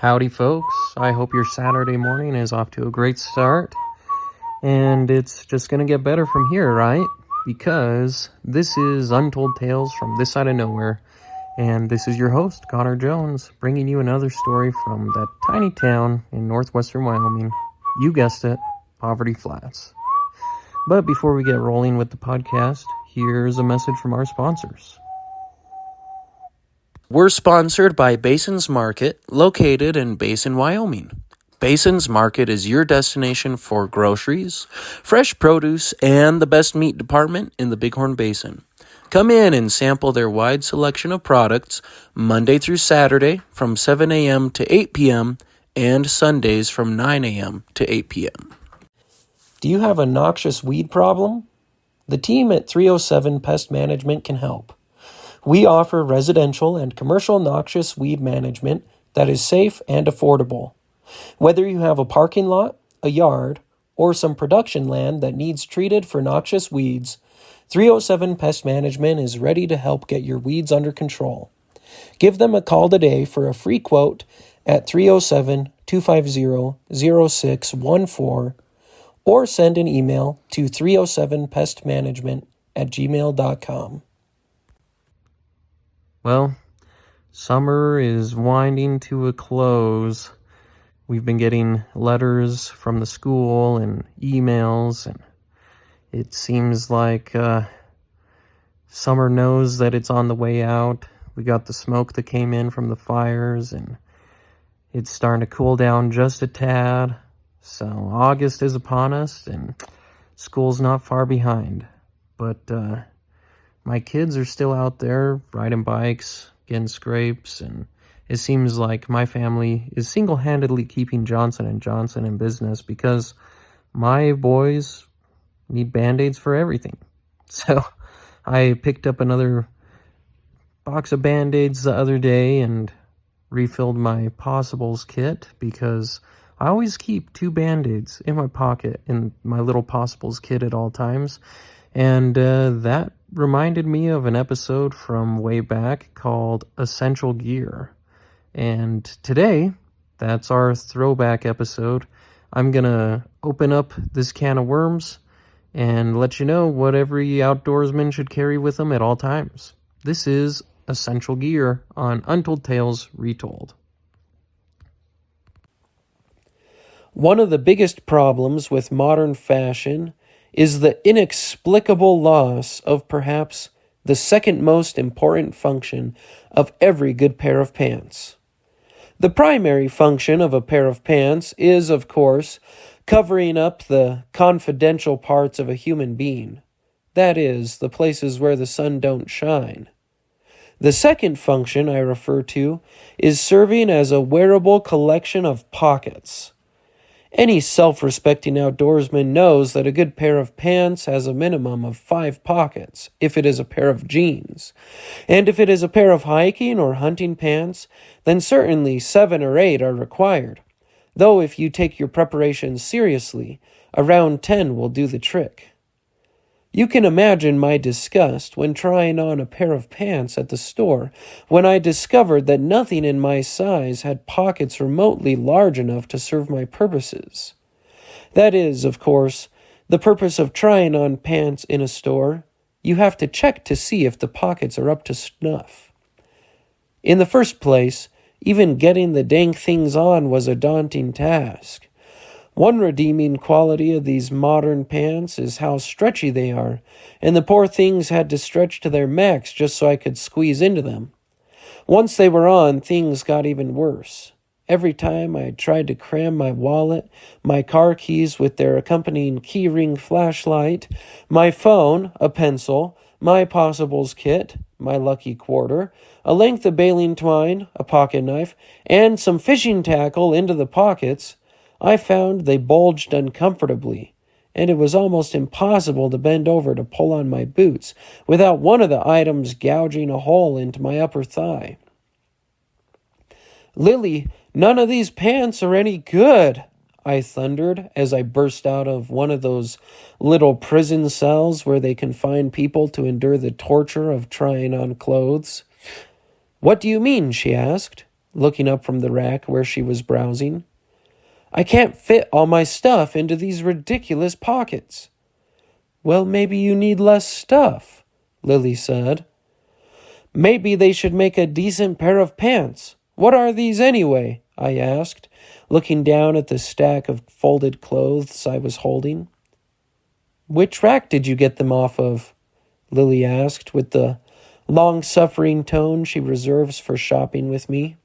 Howdy, folks. I hope your Saturday morning is off to a great start. And it's just going to get better from here, right? Because this is Untold Tales from this side of nowhere. And this is your host, Connor Jones, bringing you another story from that tiny town in northwestern Wyoming. You guessed it, Poverty Flats. But before we get rolling with the podcast, here's a message from our sponsors. We're sponsored by Basins Market, located in Basin, Wyoming. Basins Market is your destination for groceries, fresh produce, and the best meat department in the Bighorn Basin. Come in and sample their wide selection of products Monday through Saturday from 7 a.m. to 8 p.m. and Sundays from 9 a.m. to 8 p.m. Do you have a noxious weed problem? The team at 307 Pest Management can help. We offer residential and commercial noxious weed management that is safe and affordable. Whether you have a parking lot, a yard, or some production land that needs treated for noxious weeds, 307 Pest Management is ready to help get your weeds under control. Give them a call today for a free quote at 307-250-0614 or send an email to 307pestmanagement@gmail.com. Well, summer is winding to a close. We've been getting letters from the school and emails, and it seems like summer knows that it's on the way out. We got the smoke that came in from the fires, and it's starting to cool down just a tad. So August is upon us, and school's not far behind. But my kids are still out there riding bikes, getting scrapes, and it seems like my family is single-handedly keeping Johnson & Johnson in business because my boys need Band-Aids for everything. So I picked up another box of Band-Aids the other day and refilled my Possibles kit because I always keep 2 Band-Aids in my pocket in my little Possibles kit at all times. And that reminded me of an episode from way back called Essential Gear. And today, that's our throwback episode. I'm going to open up this can of worms and let you know what every outdoorsman should carry with them at all times. This is Essential Gear on Untold Tales Retold. One of the biggest problems with modern fashion is the inexplicable loss of perhaps the second most important function of every good pair of pants. The primary function of a pair of pants is, of course, covering up the confidential parts of a human being. That is, the places where the sun don't shine. The second function I refer to is serving as a wearable collection of pockets. Any self-respecting outdoorsman knows that a good pair of pants has a minimum of 5 pockets if it is a pair of jeans. And if it is a pair of hiking or hunting pants, then certainly 7 or 8 are required. Though if you take your preparations seriously, around 10 will do the trick. You can imagine my disgust when trying on a pair of pants at the store when I discovered that nothing in my size had pockets remotely large enough to serve my purposes. That is, of course, the purpose of trying on pants in a store. You have to check to see if the pockets are up to snuff. In the first place, even getting the dang things on was a daunting task. One redeeming quality of these modern pants is how stretchy they are, and the poor things had to stretch to their max just so I could squeeze into them. Once they were on, things got even worse. Every time I tried to cram my wallet, my car keys with their accompanying keyring flashlight, my phone, a pencil, my Possibles kit, my lucky quarter, a length of baling twine, a pocket knife, and some fishing tackle into the pockets, I found they bulged uncomfortably, and it was almost impossible to bend over to pull on my boots without one of the items gouging a hole into my upper thigh. "Lily, none of these pants are any good," I thundered as I burst out of one of those little prison cells where they confine people to endure the torture of trying on clothes. "What do you mean?" she asked. looking up from the rack where she was browsing. I can't fit all my stuff into these ridiculous pockets. Well, maybe you need less stuff, Lily said. Maybe they should make a decent pair of pants. What are these anyway? I asked, looking down at the stack of folded clothes I was holding. Which rack did you get them off of? Lily asked, with the long-suffering tone she reserves for shopping with me.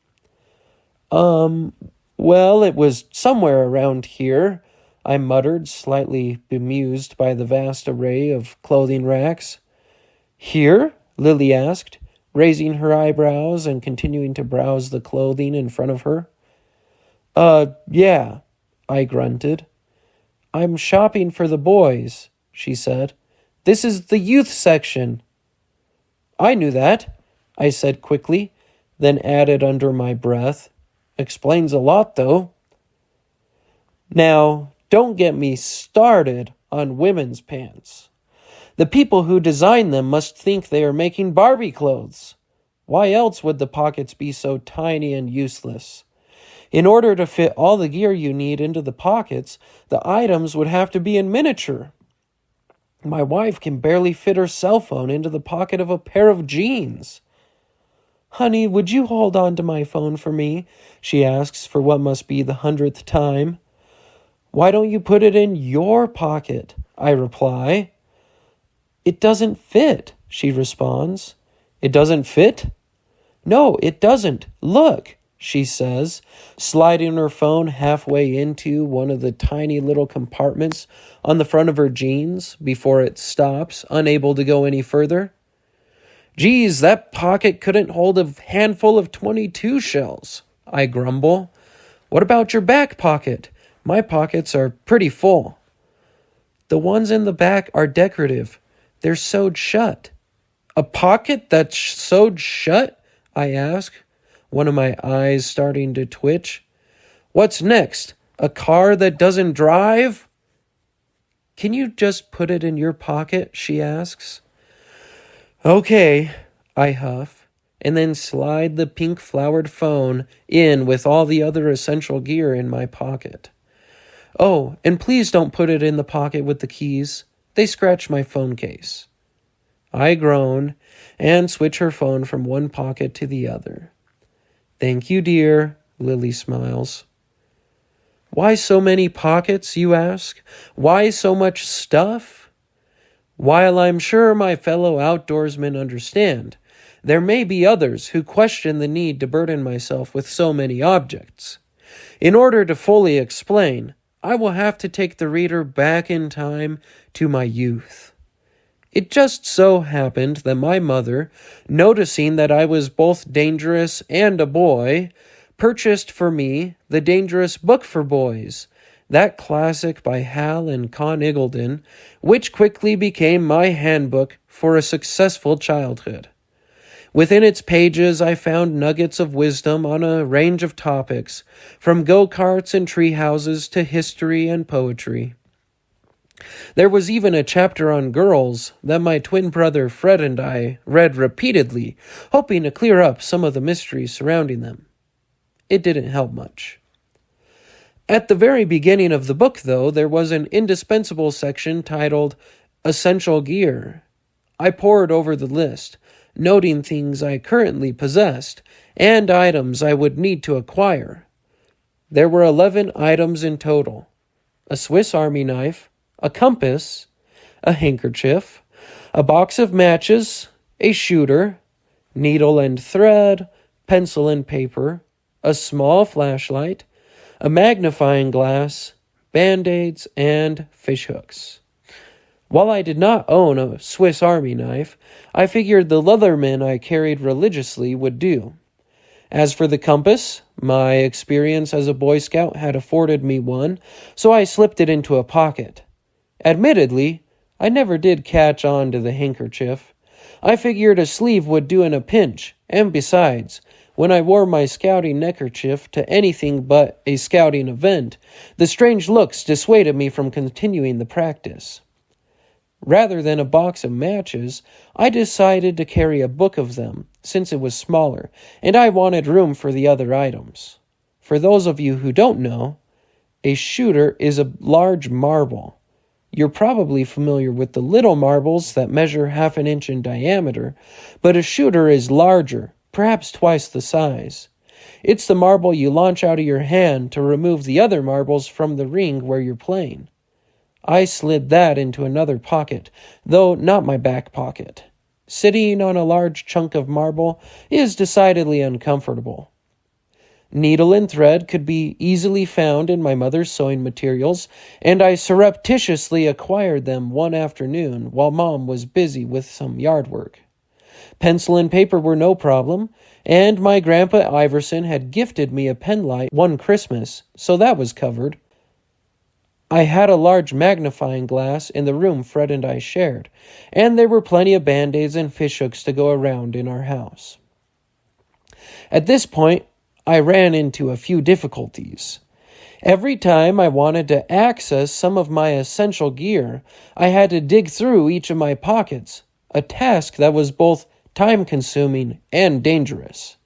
Well, it was somewhere around here, I muttered, slightly bemused by the vast array of clothing racks. Here? Lily asked, raising her eyebrows and continuing to browse the clothing in front of her. Yeah, I grunted. I'm shopping for the boys, she said. This is the youth section. I knew that, I said quickly, then added under my breath. Explains a lot, though. Now, don't get me started on women's pants. The people who design them must think they are making Barbie clothes. Why else would the pockets be so tiny and useless? In order to fit all the gear you need into the pockets, the items would have to be in miniature. My wife can barely fit her cell phone into the pocket of a pair of jeans. Honey, would you hold on to my phone for me? She asks for what must be the 100th time. Why don't you put it in your pocket? I reply. It doesn't fit, she responds. It doesn't fit? No, it doesn't. Look, she says, sliding her phone halfway into one of the tiny little compartments on the front of her jeans before it stops, unable to go any further. Geez, that pocket couldn't hold a handful of 22 shells, I grumble. What about your back pocket? My pockets are pretty full. The ones in the back are decorative. They're sewed shut. A pocket that's sewed shut? I ask, one of my eyes starting to twitch. What's next? A car that doesn't drive? Can you just put it in your pocket? She asks. Okay, I huff, and then slide the pink-flowered phone in with all the other essential gear in my pocket. Oh, and please don't put it in the pocket with the keys. They scratch my phone case. I groan and switch her phone from one pocket to the other. Thank you, dear, Lily smiles. Why so many pockets, you ask? Why so much stuff? While I'm sure my fellow outdoorsmen understand, there may be others who question the need to burden myself with so many objects. In order to fully explain, I will have to take the reader back in time to my youth. It just so happened that my mother, noticing that I was both dangerous and a boy, purchased for me The Dangerous Book for Boys, that classic by Hal and Con Iggulden, which quickly became my handbook for a successful childhood. Within its pages I found nuggets of wisdom on a range of topics, from go-karts and tree houses to history and poetry. There was even a chapter on girls that my twin brother Fred and I read repeatedly, hoping to clear up some of the mysteries surrounding them. It didn't help much. At the very beginning of the book, though, there was an indispensable section titled Essential Gear. I pored over the list, noting things I currently possessed and items I would need to acquire. There were 11 items in total: a Swiss Army knife, a compass, a handkerchief, a box of matches, a shooter, needle and thread, pencil and paper, a small flashlight, a magnifying glass, Band-Aids, and fishhooks. While I did not own a Swiss Army knife, I figured the Leatherman I carried religiously would do. As for the compass, my experience as a Boy Scout had afforded me one, so I slipped it into a pocket. Admittedly, I never did catch on to the handkerchief. I figured a sleeve would do in a pinch, and besides, when I wore my scouting neckerchief to anything but a scouting event, the strange looks dissuaded me from continuing the practice. Rather than a box of matches, I decided to carry a book of them, since it was smaller, and I wanted room for the other items. For those of you who don't know, a shooter is a large marble. You're probably familiar with the little marbles that measure half an inch in diameter, but a shooter is larger, perhaps twice the size. It's the marble you launch out of your hand to remove the other marbles from the ring where you're playing. I slid that into another pocket, though not my back pocket. Sitting on a large chunk of marble is decidedly uncomfortable. Needle and thread could be easily found in my mother's sewing materials, and I surreptitiously acquired them one afternoon while Mom was busy with some yard work. Pencil and paper were no problem, and my Grandpa Iverson had gifted me a penlight one Christmas, so that was covered. I had a large magnifying glass in the room Fred and I shared, and there were plenty of Band-Aids and fishhooks to go around in our house. At this point, I ran into a few difficulties. Every time I wanted to access some of my essential gear, I had to dig through each of my pockets, a task that was both time-consuming and dangerous.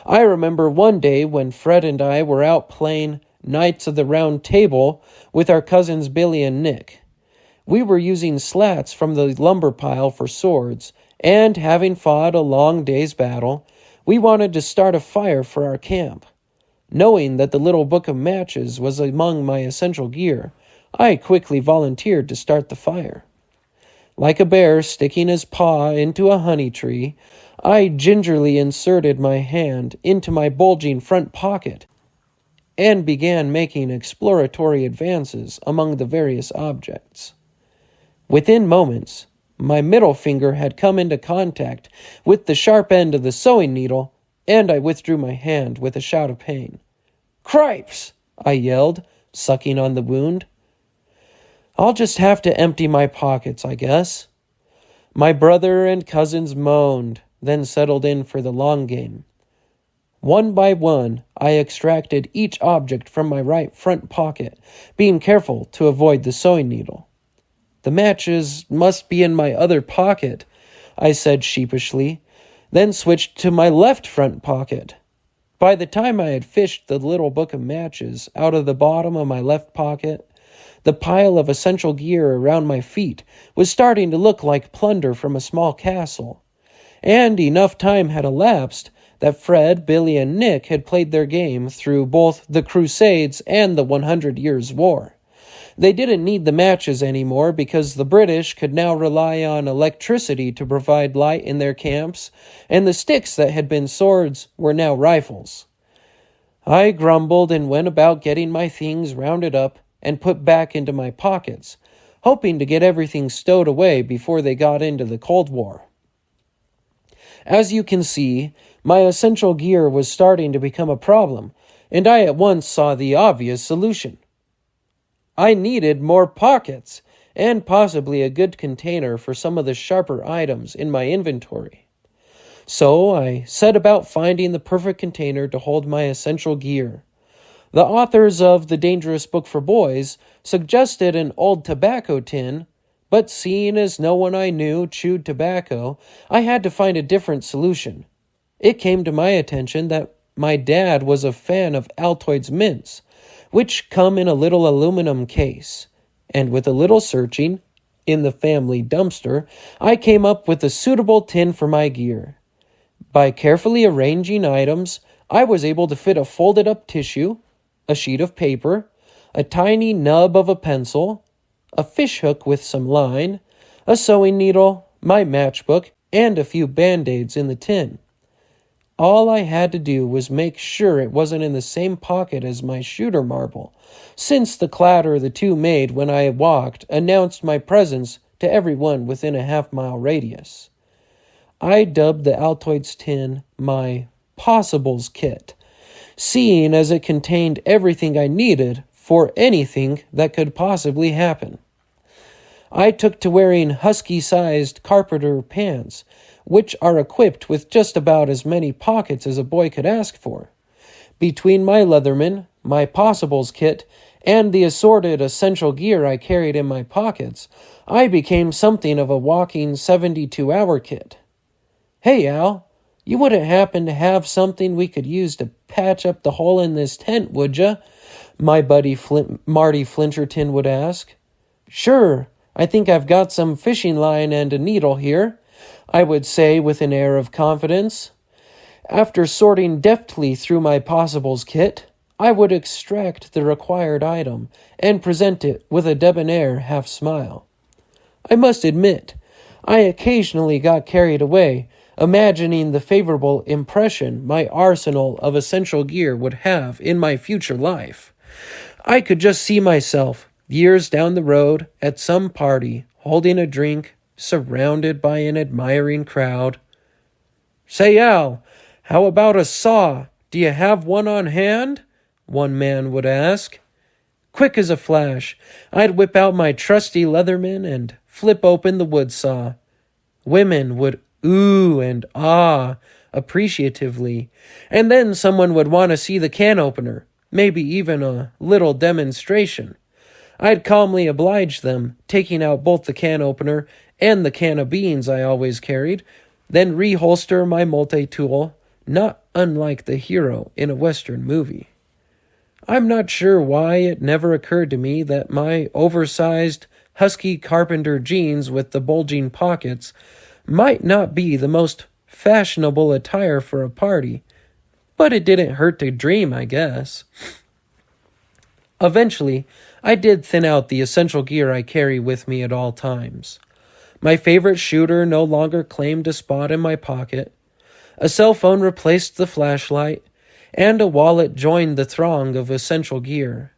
I remember one day when Fred and I were out playing Knights of the Round Table with our cousins Billy and Nick. We were using slats from the lumber pile for swords, and having fought a long day's battle, we wanted to start a fire for our camp. Knowing that the little book of matches was among my essential gear, I quickly volunteered to start the fire. Like a bear sticking his paw into a honey tree, I gingerly inserted my hand into my bulging front pocket and began making exploratory advances among the various objects. Within moments, my middle finger had come into contact with the sharp end of the sewing needle, and I withdrew my hand with a shout of pain. "Cripes!" I yelled, sucking on the wound. "I'll just have to empty my pockets, I guess." My brother and cousins moaned, then settled in for the long game. One by one, I extracted each object from my right front pocket, being careful to avoid the sewing needle. "The matches must be in my other pocket," I said sheepishly, then switched to my left front pocket. By the time I had fished the little book of matches out of the bottom of my left pocket, the pile of essential gear around my feet was starting to look like plunder from a small castle, and enough time had elapsed that Fred, Billy, and Nick had played their game through both the Crusades and the 100 Years' War. They didn't need the matches anymore because the British could now rely on electricity to provide light in their camps, and the sticks that had been swords were now rifles. I grumbled and went about getting my things rounded up and put back into my pockets, hoping to get everything stowed away before they got into the Cold War. As you can see, my essential gear was starting to become a problem, and I at once saw the obvious solution. I needed more pockets, and possibly a good container for some of the sharper items in my inventory. So I set about finding the perfect container to hold my essential gear. The authors of The Dangerous Book for Boys suggested an old tobacco tin, but seeing as no one I knew chewed tobacco, I had to find a different solution. It came to my attention that my dad was a fan of Altoids mints, which come in a little aluminum case, and with a little searching in the family dumpster, I came up with a suitable tin for my gear. By carefully arranging items, I was able to fit a folded-up tissue, a sheet of paper, a tiny nub of a pencil, a fishhook with some line, a sewing needle, my matchbook, and a few Band-Aids in the tin. All I had to do was make sure it wasn't in the same pocket as my shooter marble, since the clatter the two made when I walked announced my presence to everyone within a half-mile radius. I dubbed the Altoids tin my Possibles Kit, seeing as it contained everything I needed for anything that could possibly happen. I took to wearing husky-sized carpenter pants, which are equipped with just about as many pockets as a boy could ask for. Between my Leatherman, my Possibles Kit, and the assorted essential gear I carried in my pockets, I became something of a walking 72-hour kit. "Hey, Al, You wouldn't happen to have something we could use to patch up the hole in this tent, would ya? My buddy Marty Flincherton would ask. Sure, I think I've got some fishing line and a needle here, I would say with an air of confidence. After sorting deftly through my possibles kit, I would extract the required item and present it with a debonair half-smile. I must admit, I occasionally got carried away, imagining the favorable impression my arsenal of essential gear would have in my future life. I could just see myself, years down the road, at some party, holding a drink, surrounded by an admiring crowd. Say, Al, how about a saw? Do you have one on hand? One man would ask. Quick as a flash, I'd whip out my trusty Leatherman and flip open the wood saw. Women would ooh and ah appreciatively, and then someone would want to see the can opener, maybe even a little demonstration. I'd calmly oblige them, taking out both the can opener and the can of beans I always carried, then reholster my multi-tool, not unlike the hero in a Western movie. I'm not sure why it never occurred to me that my oversized, husky carpenter jeans with the bulging pockets might not be the most fashionable attire for a party, but it didn't hurt to dream, I guess. Eventually, I did thin out the essential gear I carry with me at all times. My favorite shooter no longer claimed a spot in my pocket. A cell phone replaced the flashlight, and a wallet joined the throng of essential gear.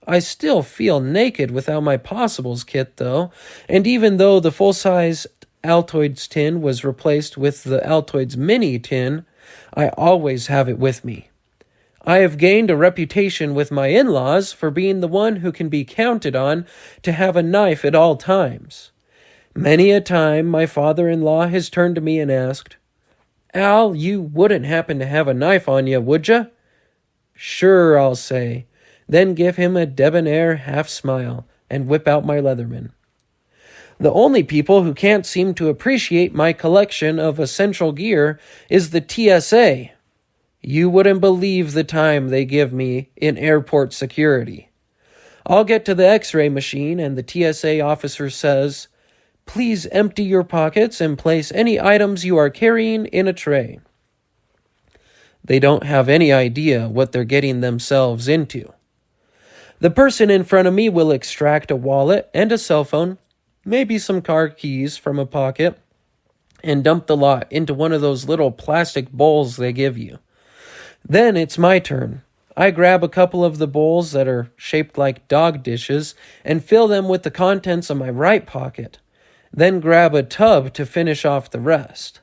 I still feel naked without my possibles kit, though, and even though the full-size Altoids tin was replaced with the Altoids mini tin, I always have it with me. I have gained a reputation with my in-laws for being the one who can be counted on to have a knife at all times. Many a time my father-in-law has turned to me and asked, Al, you wouldn't happen to have a knife on you, would ya? Sure, I'll say, then give him a debonair half-smile and whip out my Leatherman. The only people who can't seem to appreciate my collection of essential gear is the TSA. You wouldn't believe the time they give me in airport security. I'll get to the X-ray machine and the TSA officer says, Please empty your pockets and place any items you are carrying in a tray. They don't have any idea what they're getting themselves into. The person in front of me will extract a wallet and a cell phone, maybe some car keys from a pocket, and dump the lot into one of those little plastic bowls they give you. Then it's my turn. I grab a couple of the bowls that are shaped like dog dishes and fill them with the contents of my right pocket, then grab a tub to finish off the rest.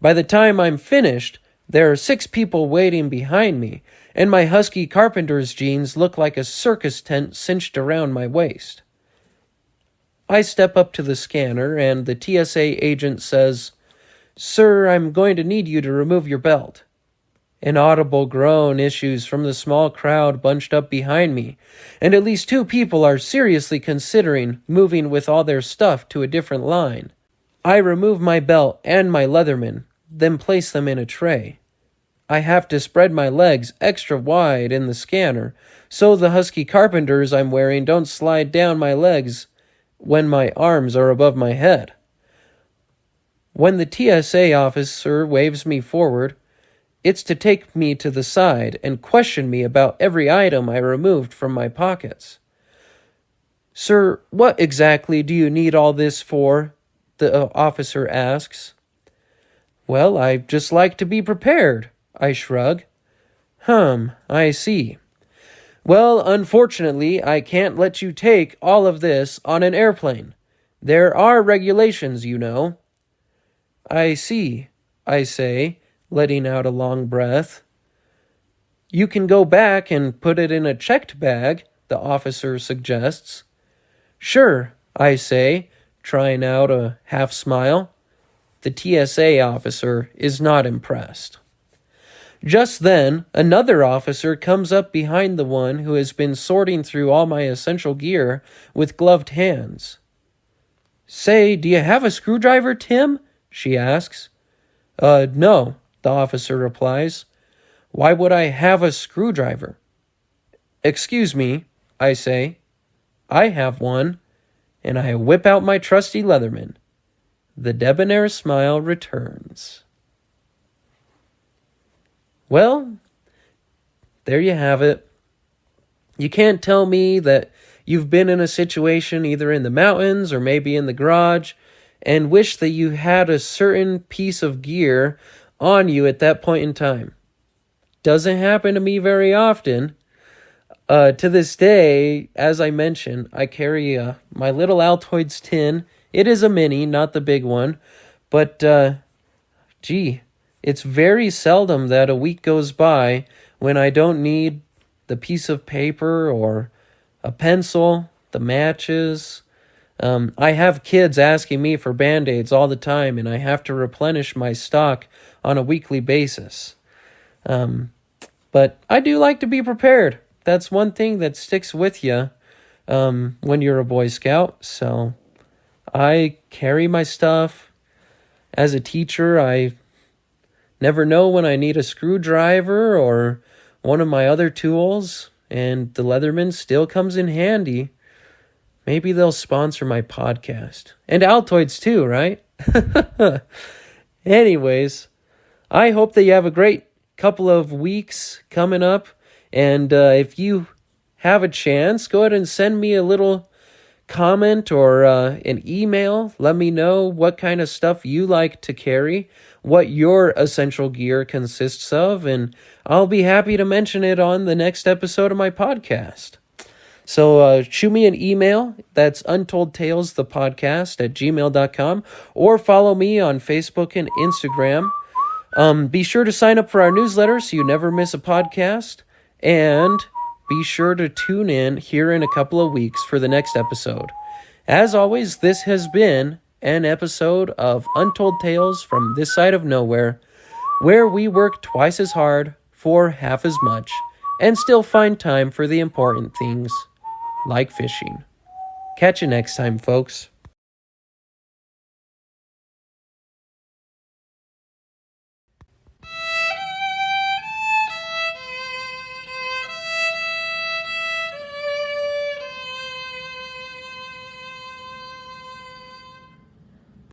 By the time I'm finished, there are 6 people waiting behind me, and my husky carpenter's jeans look like a circus tent cinched around my waist. I step up to the scanner, and the TSA agent says, Sir, I'm going to need you to remove your belt. An audible groan issues from the small crowd bunched up behind me, and at least 2 people are seriously considering moving with all their stuff to a different line. I remove my belt and my Leatherman, then place them in a tray. I have to spread my legs extra wide in the scanner, so the husky carpenters I'm wearing don't slide down my legs when my arms are above my head. When the TSA officer waves me forward, it's to take me to the side and question me about every item I removed from my pockets. Sir, what exactly do you need all this for? The officer asks. Well, I just like to be prepared, I shrug. I see. Well, unfortunately, I can't let you take all of this on an airplane. There are regulations, you know. I see, I say, letting out a long breath. You can go back and put it in a checked bag, the officer suggests. Sure, I say, trying out a half smile. The TSA officer is not impressed. Just then, another officer comes up behind the one who has been sorting through all my essential gear with gloved hands. Say, do you have a screwdriver, Tim? She asks. No, the officer replies. Why would I have a screwdriver? Excuse me, I say. I have one, and I whip out my trusty Leatherman. The debonair smile returns. Well, there you have it. You can't tell me that you've been in a situation either in the mountains or maybe in the garage and wish that you had a certain piece of gear on you at that point in time. Doesn't happen to me very often. To this day, as I mentioned, I carry my little Altoids tin. It is a mini, not the big one. But, it's very seldom that a week goes by when I don't need the piece of paper or a pencil, the matches. I have kids asking me for Band-Aids all the time, and I have to replenish my stock on a weekly basis. But I do like to be prepared. That's one thing that sticks with you when you're a Boy Scout. So I carry my stuff. As a teacher, I never know when I need a screwdriver or one of my other tools, and the Leatherman still comes in handy. Maybe they'll sponsor my podcast. And Altoids too, right? Anyways, I hope that you have a great couple of weeks coming up. And if you have a chance, go ahead and send me a little comment or an email. Let me know what kind of stuff you like to carry, what your essential gear consists of, and I'll be happy to mention it on the next episode of my podcast. So shoot me an email. That's untoldtalesthepodcast@gmail.com, or follow me on Facebook and Instagram. Be sure to sign up for our newsletter so you never miss a podcast. And be sure to tune in here in a couple of weeks for the next episode. As always, this has been an episode of Untold Tales from This Side of Nowhere, where we work twice as hard for half as much and still find time for the important things like fishing. Catch you next time, folks.